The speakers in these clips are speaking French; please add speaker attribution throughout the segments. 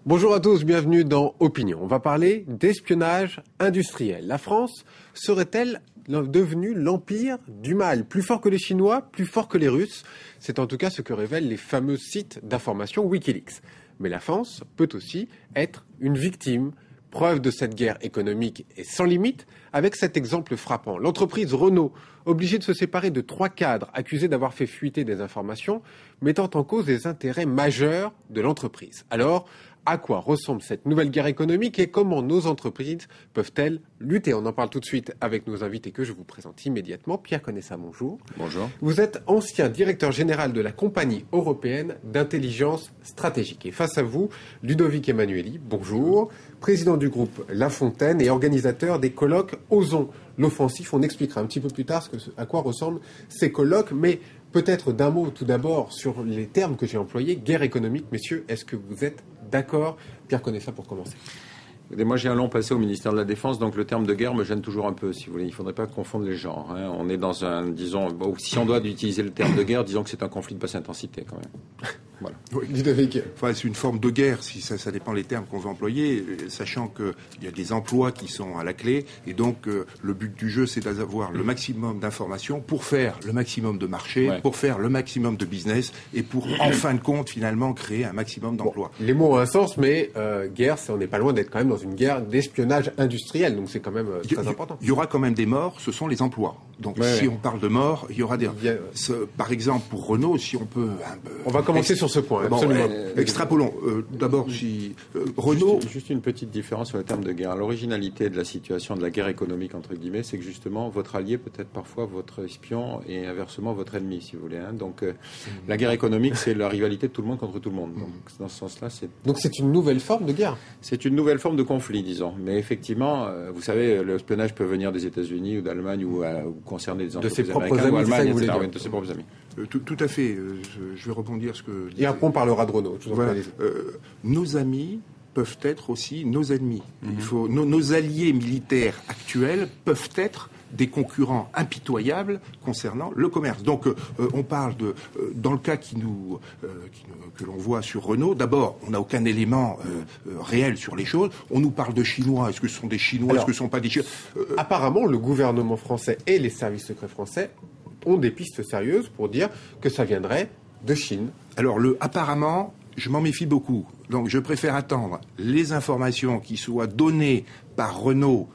Speaker 1: Bonjour à tous, bienvenue dans Opinion. On va parler d'espionnage industriel. La France serait-elle devenue l'empire du mal? Plus fort que les Chinois, plus fort que les Russes? C'est en tout cas ce que révèlent les fameux sites d'information Wikileaks. Mais la France peut aussi être une victime. Preuve de cette guerre économique et sans limite, avec cet exemple frappant. L'entreprise Renault, obligée de se séparer de 3 cadres accusés d'avoir fait fuiter des informations, mettant en cause des intérêts majeurs de l'entreprise. Alors, à quoi ressemble cette nouvelle guerre économique et comment nos entreprises peuvent-elles lutter? On en parle tout de suite avec nos invités que je vous présente immédiatement. Pierre Conessa, bonjour.
Speaker 2: Bonjour.
Speaker 1: Vous êtes ancien directeur général de la compagnie européenne d'intelligence stratégique. Et face à vous, Ludovic Emanueli, bonjour. Président du groupe La Fontaine et organisateur des colloques Osons l'offensif. On expliquera un petit peu plus tard à quoi ressemblent ces colloques, mais peut-être d'un mot tout d'abord sur les termes que j'ai employés. Guerre économique, messieurs, est-ce que vous êtes d'accord? Pierre Conessa pour commencer.
Speaker 2: Moi, j'ai un long passé au ministère de la Défense, donc le terme de guerre me gêne toujours un peu, si vous voulez. Il ne faudrait pas confondre les genres. On est dans un, disons, si on doit utiliser le terme de guerre, disons que c'est un conflit de basse intensité, quand même. Voilà.
Speaker 3: Oui. Enfin, c'est une forme de guerre, si ça dépend des termes qu'on veut employer, sachant qu'il y a des emplois qui sont à la clé, et donc le but du jeu, c'est d'avoir le maximum d'informations pour faire le maximum de marché, pour faire le maximum de business, et pour, en fin de compte, finalement, créer un maximum d'emplois.
Speaker 1: Bon, les mots ont un sens, mais guerre, on n'est pas loin d'être quand même dans une guerre d'espionnage industriel, donc c'est quand même très important.
Speaker 3: Il y aura quand même des morts, ce sont les emplois. Donc si on parle de morts, il y aura des... Par exemple, pour Renault, si on peut...
Speaker 1: On va commencer sur ce point, absolument.
Speaker 3: Extrapolons. D'abord, si Renault...
Speaker 2: Juste une petite différence sur le terme de guerre. L'originalité de la situation de la guerre économique, entre guillemets, c'est que justement, votre allié peut être parfois votre espion et inversement votre ennemi, si vous voulez. Donc, la guerre économique, c'est la rivalité de tout le monde contre tout le monde. Donc, dans ce sens-là, c'est...
Speaker 1: Donc, c'est une nouvelle forme de guerre?
Speaker 2: C'est une nouvelle forme de conflit, disons. Mais effectivement, vous savez, l'espionnage peut venir des États-Unis ou d'Allemagne ou concerner des entreprises américaines ou allemandes, etc. De ses propres amis.
Speaker 3: Tout à fait. Je vais rebondir ce que...
Speaker 1: Et après, on parlera de Renault.
Speaker 3: Voilà. Nos amis peuvent être aussi nos ennemis. Nos alliés militaires actuels peuvent être des concurrents impitoyables concernant le commerce. Donc, on parle de... dans le cas que l'on voit sur Renault, d'abord, on n'a aucun élément réel sur les choses. On nous parle de Chinois. Est-ce que ce sont des Chinois? Est-ce que ce ne sont pas des Chinois?
Speaker 1: Apparemment, le gouvernement français et les services secrets français ont des pistes sérieuses pour dire que ça viendrait de Chine.
Speaker 3: Alors, apparemment, je m'en méfie beaucoup. Donc, je préfère attendre les informations qui soient données par Renault,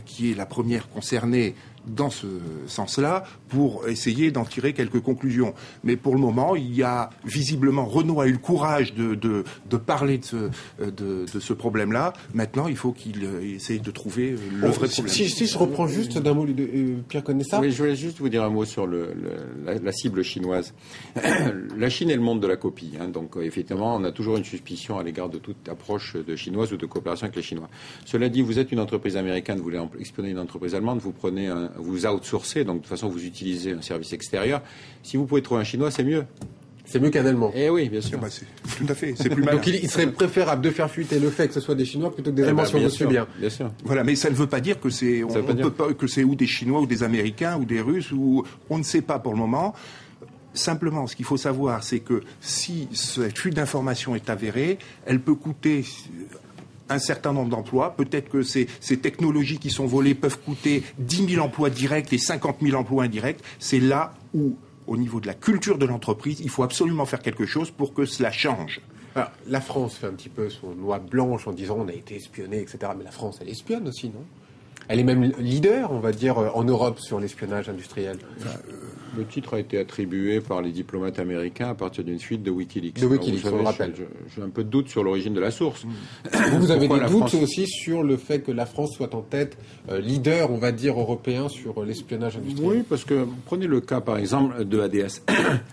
Speaker 3: qui est la première concernée dans ce sens-là, pour essayer d'en tirer quelques conclusions. Mais pour le moment, il y a visiblement, Renault a eu le courage de parler de ce problème-là. Maintenant, il faut qu'il essaye de trouver le vrai problème.
Speaker 1: Si je reprends juste d'un mot, Pierre Conessa.
Speaker 2: Oui, je voulais juste vous dire un mot sur la cible chinoise. La Chine est le monde de la copie. Donc, effectivement, on a toujours une suspicion à l'égard de toute approche de chinoise ou de coopération avec les Chinois. Cela dit, vous êtes une entreprise américaine, vous voulez espionner une entreprise allemande, vous outsourcez, donc de toute façon vous utilisez un service extérieur. Si vous pouvez trouver un Chinois, c'est mieux.
Speaker 1: C'est mieux qu'un Allemand.
Speaker 2: Eh oui, bien sûr.
Speaker 3: Tout à fait, c'est plus malin.
Speaker 1: Donc il serait préférable de faire fuiter le fait que ce soit des Chinois plutôt que des Allemands, si on le suit bien.
Speaker 2: Bien sûr.
Speaker 3: Voilà, mais ça ne veut pas dire que que c'est ou des Chinois ou des Américains ou des Russes, ou on ne sait pas pour le moment. Simplement, ce qu'il faut savoir, c'est que si cette fuite d'information est avérée, elle peut coûter un certain nombre d'emplois. Peut-être que ces technologies qui sont volées peuvent coûter 10 000 emplois directs et 50 000 emplois indirects. C'est là où, au niveau de la culture de l'entreprise, il faut absolument faire quelque chose pour que cela change.
Speaker 1: Alors, la France fait un petit peu son noix blanche en disant on a été espionné, etc. Mais la France, elle espionne aussi, non? Elle est même leader, on va dire, en Europe sur l'espionnage industriel.
Speaker 2: Le titre a été attribué par les diplomates américains à partir d'une fuite de Wikileaks.
Speaker 1: De Wikileaks, on le rappelle.
Speaker 2: J'ai un peu de doute sur l'origine de la source.
Speaker 1: Vous avez des doutes aussi sur le fait que la France soit en tête, leader, on va dire, européen sur l'espionnage industriel?
Speaker 2: Oui, parce que prenez le cas, par exemple, de ADS.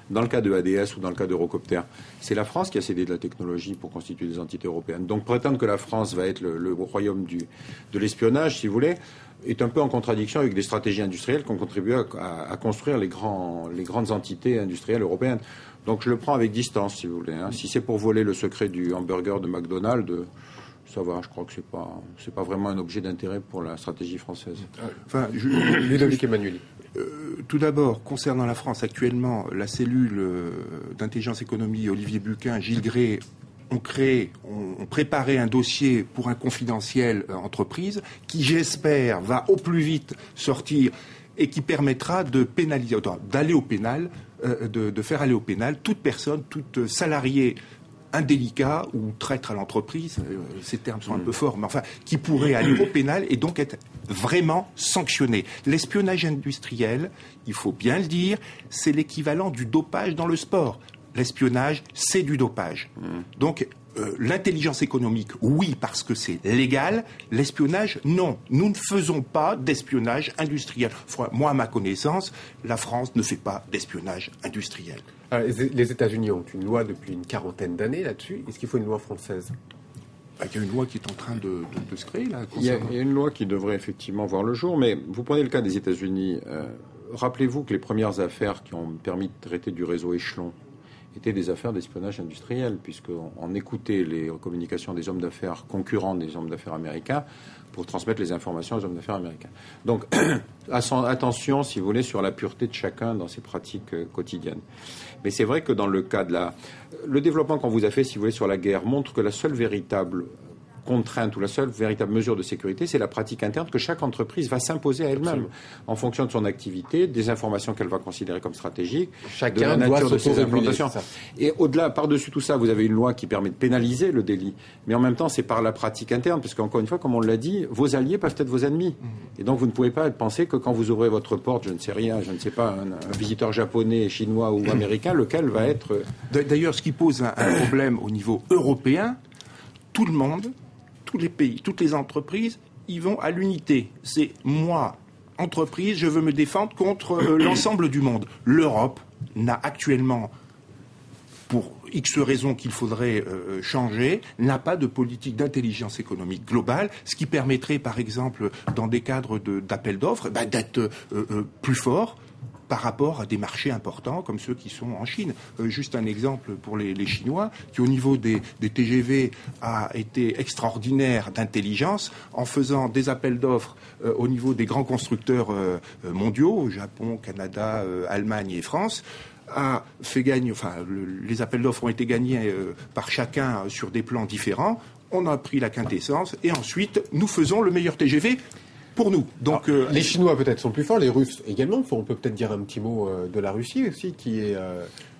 Speaker 2: Dans le cas de ADS ou dans le cas d'Eurocopter, c'est la France qui a cédé de la technologie pour constituer des entités européennes. Donc prétendre que la France va être le royaume de l'espionnage, si vous voulez, est un peu en contradiction avec des stratégies industrielles qui ont contribué à construire les grandes entités industrielles européennes. Donc je le prends avec distance, si vous voulez. Si c'est pour voler le secret du hamburger de McDonald's, ça va, je crois que c'est pas vraiment un objet d'intérêt pour la stratégie française.
Speaker 3: Enfin,
Speaker 1: Ludovic Emanueli.
Speaker 3: Tout d'abord, concernant la France actuellement, la cellule d'intelligence économie, Olivier Bucquin, Gilles Gray, on préparait un dossier pour un confidentiel entreprise qui, j'espère, va au plus vite sortir et qui permettra de pénaliser, d'aller au pénal, de faire aller au pénal toute personne, toute salarié indélicat ou traître à l'entreprise, ces termes sont un peu forts, mais enfin, qui pourrait aller au pénal et donc être vraiment sanctionné. L'espionnage industriel, il faut bien le dire, c'est l'équivalent du dopage dans le sport. L'espionnage, c'est du dopage. Donc, l'intelligence économique, oui, parce que c'est légal. L'espionnage, non. Nous ne faisons pas d'espionnage industriel. Moi, à ma connaissance, la France ne fait pas d'espionnage industriel.
Speaker 1: Alors, les États-Unis ont une loi depuis une quarantaine d'années là-dessus. Est-ce qu'il faut une loi française ?
Speaker 3: Il y a une loi qui est en train de se créer, là.
Speaker 2: Il y a une loi qui devrait effectivement voir le jour, mais vous prenez le cas des États-Unis. Rappelez-vous que les premières affaires qui ont permis de traiter du réseau Échelon étaient des affaires d'espionnage industriel, puisqu'on écoutait les communications des hommes d'affaires concurrents des hommes d'affaires américains pour transmettre les informations aux hommes d'affaires américains. Donc, attention, si vous voulez, sur la pureté de chacun dans ses pratiques quotidiennes. Mais c'est vrai que dans le cas de le développement qu'on vous a fait, si vous voulez, sur la guerre, montre que la seule véritable contrainte ou la seule véritable mesure de sécurité, c'est la pratique interne que chaque entreprise va s'imposer à elle-même en fonction de son activité, des informations qu'elle va considérer comme stratégiques, de la nature de ses implantations. Et au-delà, par-dessus tout ça, vous avez une loi qui permet de pénaliser le délit, mais en même temps, c'est par la pratique interne, parce qu'encore une fois, comme on l'a dit, vos alliés peuvent être vos ennemis. Et donc, vous ne pouvez pas penser que quand vous ouvrez votre porte, je ne sais pas, un visiteur japonais, chinois ou américain, lequel va être...
Speaker 3: D'ailleurs, ce qui pose un problème au niveau européen, tout le monde, tous les pays, toutes les entreprises, ils vont à l'unité. C'est moi, entreprise, je veux me défendre contre l'ensemble du monde. L'Europe n'a actuellement, pour X raisons qu'il faudrait changer, n'a pas de politique d'intelligence économique globale, ce qui permettrait, par exemple, dans des cadres d'appel d'offres, d'être plus fort par rapport à des marchés importants comme ceux qui sont en Chine. Juste un exemple pour les Chinois, qui au niveau des TGV a été extraordinaire d'intelligence en faisant des appels d'offres au niveau des grands constructeurs mondiaux, Japon, Canada, Allemagne et France, a fait gagner, les appels d'offres ont été gagnés par chacun sur des plans différents. On a pris la quintessence et ensuite nous faisons le meilleur TGV pour nous. Donc,
Speaker 1: les Chinois peut-être sont plus forts, les Russes également. On peut peut-être dire un petit mot de la Russie aussi, qui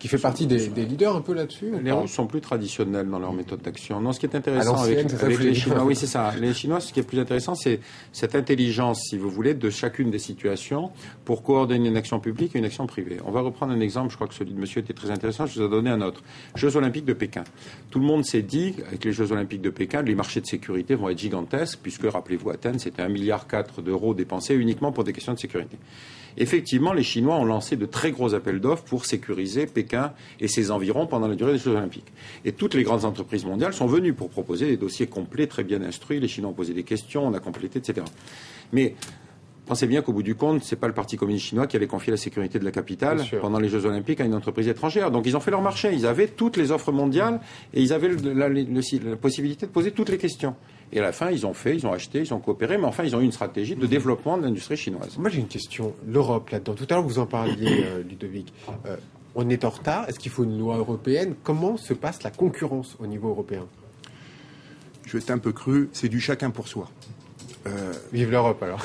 Speaker 1: fait partie des leaders un peu là-dessus.
Speaker 2: Les Russes sont plus traditionnels dans leur méthode d'action. Non, ce qui est intéressant avec les Chinois, oui, c'est ça. Les Chinois, ce qui est plus intéressant, c'est cette intelligence, si vous voulez, de chacune des situations pour coordonner une action publique et une action privée. On va reprendre un exemple. Je crois que celui de monsieur était très intéressant. Je vous ai donné un autre. Jeux Olympiques de Pékin. Tout le monde s'est dit, avec les Jeux Olympiques de Pékin, les marchés de sécurité vont être gigantesques, puisque, rappelez-vous, Athènes, c'était 1,4 milliard d'euros dépensés uniquement pour des questions de sécurité. Effectivement, les Chinois ont lancé de très gros appels d'offres pour sécuriser Pékin et ses environs pendant la durée des Jeux Olympiques. Et toutes les grandes entreprises mondiales sont venues pour proposer des dossiers complets, très bien instruits. Les Chinois ont posé des questions, on a complété, etc. Mais pensez bien qu'au bout du compte, c'est pas le Parti communiste chinois qui allait confier la sécurité de la capitale pendant les Jeux Olympiques à une entreprise étrangère. Donc ils ont fait leur marché. Ils avaient toutes les offres mondiales et ils avaient la possibilité de poser toutes les questions. Et à la fin, ils ont acheté, ils ont coopéré, mais enfin, ils ont eu une stratégie de développement de l'industrie chinoise.
Speaker 1: Moi, j'ai une question. L'Europe, là-dedans. Tout à l'heure, vous en parliez, Ludovic. On est en retard. Est-ce qu'il faut une loi européenne ? Comment se passe la concurrence au niveau européen ?
Speaker 3: Je vais être un peu cru. C'est du chacun pour soi.
Speaker 1: Vive l'Europe, alors.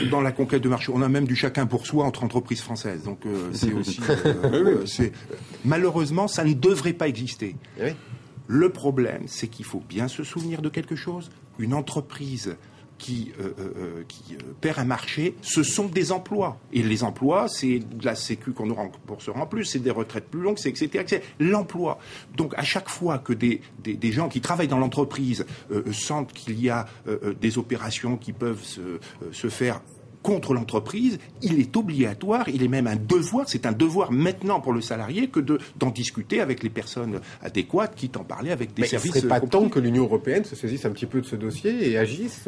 Speaker 3: Dans la conquête de marché, on a même du chacun pour soi entre entreprises françaises. Donc, c'est aussi... malheureusement, ça ne devrait pas exister.
Speaker 1: Oui.
Speaker 3: Le problème, c'est qu'il faut bien se souvenir de quelque chose. Une entreprise qui perd un marché, ce sont des emplois. Et les emplois, c'est de la sécu qu'on nous remboursera en plus, c'est des retraites plus longues, c'est etc. L'emploi. Donc à chaque fois que des gens qui travaillent dans l'entreprise sentent qu'il y a des opérations qui peuvent se faire contre l'entreprise, il est obligatoire, il est même un devoir, c'est un devoir maintenant pour le salarié que d'en discuter avec les personnes adéquates, quitte à en parler avec des services.
Speaker 1: Il ne serait pas temps que l'Union européenne se saisisse un petit peu de ce dossier et agisse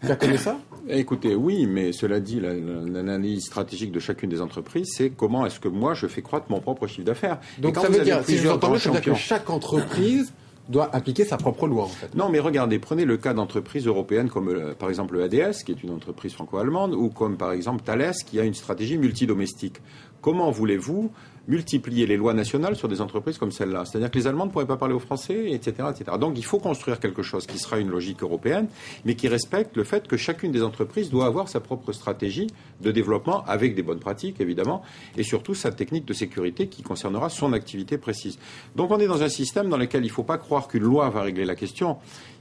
Speaker 1: faire connaître ça ?
Speaker 2: Écoutez, oui, mais cela dit, l'analyse stratégique de chacune des entreprises, c'est comment est-ce que moi je fais croître mon propre chiffre d'affaires.
Speaker 1: Donc ça veut dire, si je l'entends bien, ça veut dire que chaque entreprise doit appliquer sa propre loi, en fait.
Speaker 2: Non, mais regardez, prenez le cas d'entreprises européennes comme, par exemple, le ADS, qui est une entreprise franco-allemande, ou comme, par exemple, Thales, qui a une stratégie multidomestique. Comment voulez-vous multiplier les lois nationales sur des entreprises comme celle-là. C'est-à-dire que les Allemands ne pourraient pas parler au Français, etc., etc. Donc il faut construire quelque chose qui sera une logique européenne, mais qui respecte le fait que chacune des entreprises doit avoir sa propre stratégie de développement, avec des bonnes pratiques, évidemment, et surtout sa technique de sécurité qui concernera son activité précise. Donc on est dans un système dans lequel il ne faut pas croire qu'une loi va régler la question.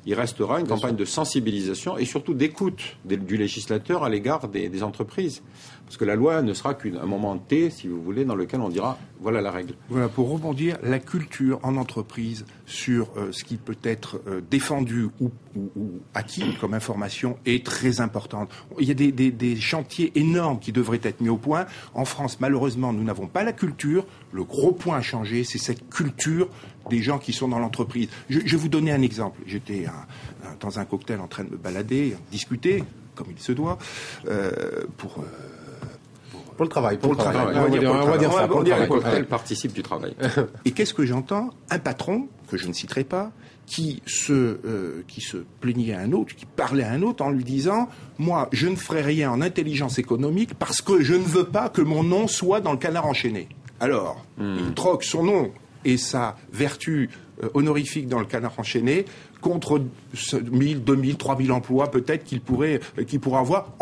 Speaker 2: Il restera une campagne de sensibilisation et surtout d'écoute du législateur à l'égard des entreprises. Parce que la loi ne sera qu'un moment T, si vous voulez, dans lequel on dira voilà la règle.
Speaker 3: Voilà, pour rebondir, la culture en entreprise sur ce qui peut être défendu ou acquis comme information est très importante. Il y a des chantiers énormes qui devraient être mis au point. En France, malheureusement, nous n'avons pas la culture. Le gros point à changer, c'est cette culture des gens qui sont dans l'entreprise. Je vais vous donner un exemple. J'étais dans un cocktail en train de me balader, discuter, comme il se doit, pour
Speaker 1: le travail.
Speaker 3: On va dire ça.
Speaker 2: Le cocktail participe du travail.
Speaker 3: Et qu'est-ce que j'entends? Un patron, que je ne citerai pas, qui se plaignait à un autre, qui parlait à un autre en lui disant « Moi, je ne ferai rien en intelligence économique parce que je ne veux pas que mon nom soit dans le Canard enchaîné. » Alors, il troque son nom et sa vertu honorifique dans le Canard enchaîné contre 1000, 2000, 3000 emplois peut-être qu'il pourrait avoir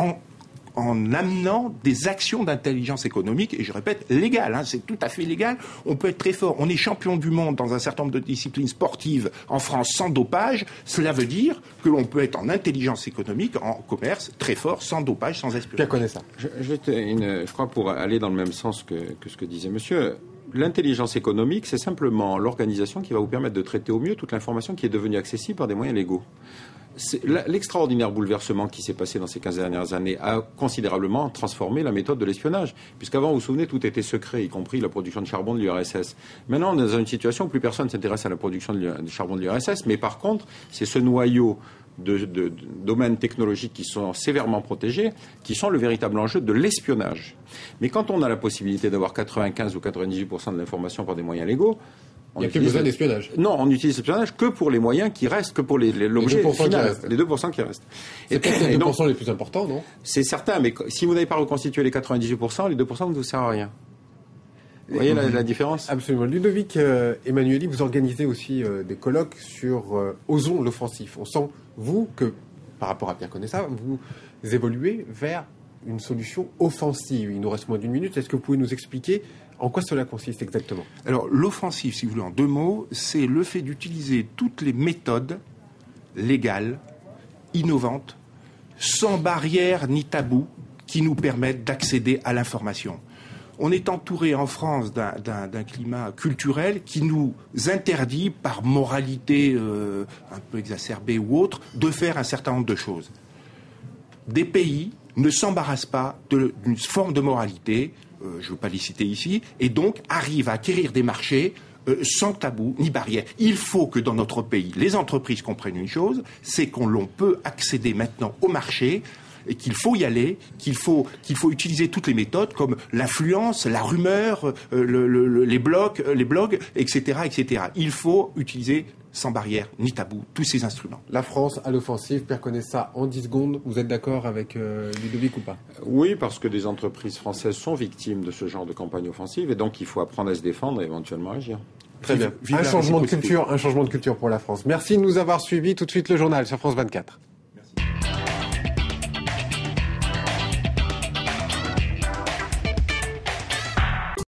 Speaker 3: en amenant des actions d'intelligence économique, et je répète, légales, c'est tout à fait légal. On peut être très fort. On est champion du monde dans un certain nombre de disciplines sportives en France sans dopage. Cela veut dire que l'on peut être en intelligence économique, en commerce, très fort, sans dopage, sans espionnage.
Speaker 1: Qui connaît ça?
Speaker 2: Je crois, pour aller dans le même sens que ce que disait monsieur, l'intelligence économique, c'est simplement l'organisation qui va vous permettre de traiter au mieux toute l'information qui est devenue accessible par des moyens légaux. L'extraordinaire bouleversement qui s'est passé dans ces 15 dernières années a considérablement transformé la méthode de l'espionnage. Puisqu'avant, vous vous souvenez, tout était secret, y compris la production de charbon de l'URSS. Maintenant, on est dans une situation où plus personne ne s'intéresse à la production de charbon de l'URSS, mais par contre, c'est ce noyau de domaines technologiques qui sont sévèrement protégés, qui sont le véritable enjeu de l'espionnage. Mais quand on a la possibilité d'avoir 95 ou 98% de l'information par des moyens légaux,
Speaker 1: il n'y a plus besoin d'espionnage.
Speaker 2: Non, on utilise l'espionnage que pour les moyens qui restent, que pour l'objet final, les 2% qui restent.
Speaker 1: C'est peut-être les 2% les plus importants, non?
Speaker 2: C'est certain, mais si vous n'avez pas reconstitué les 98%, les 2% ne vous servent à rien. Vous voyez la différence?
Speaker 1: Absolument. Ludovic Emanueli, vous organisez aussi des colloques sur Osons l'offensif. On sent, vous, que par rapport à Pierre Conessa, vous évoluez vers une solution offensive. Il nous reste moins d'une minute. Est-ce que vous pouvez nous expliquer en quoi cela consiste exactement?
Speaker 3: Alors, l'offensive, si vous voulez, en 2 mots, c'est le fait d'utiliser toutes les méthodes légales, innovantes, sans barrière ni tabou, qui nous permettent d'accéder à l'information. On est entouré en France d'un climat culturel qui nous interdit, par moralité un peu exacerbée ou autre, de faire un certain nombre de choses. Des pays ne s'embarrassent pas d'une forme de moralité, je ne veux pas les citer ici, et donc arrivent à acquérir des marchés sans tabou ni barrière. Il faut que dans notre pays, les entreprises comprennent une chose, c'est qu'on peut accéder maintenant au marché, et qu'il faut y aller, qu'il faut utiliser toutes les méthodes comme l'influence, la rumeur, les blogs, etc., etc. Il faut utiliser sans barrière ni tabou tous ces instruments.
Speaker 1: La France à l'offensive, Pierre Conessa, en 10 secondes, vous êtes d'accord avec Ludovic ou pas?
Speaker 2: Oui, parce que des entreprises françaises sont victimes de ce genre de campagne offensive, et donc il faut apprendre à se défendre et éventuellement agir.
Speaker 1: Très bien. Un changement de culture pour la France. Merci de nous avoir suivis. Tout de suite le journal sur France 24.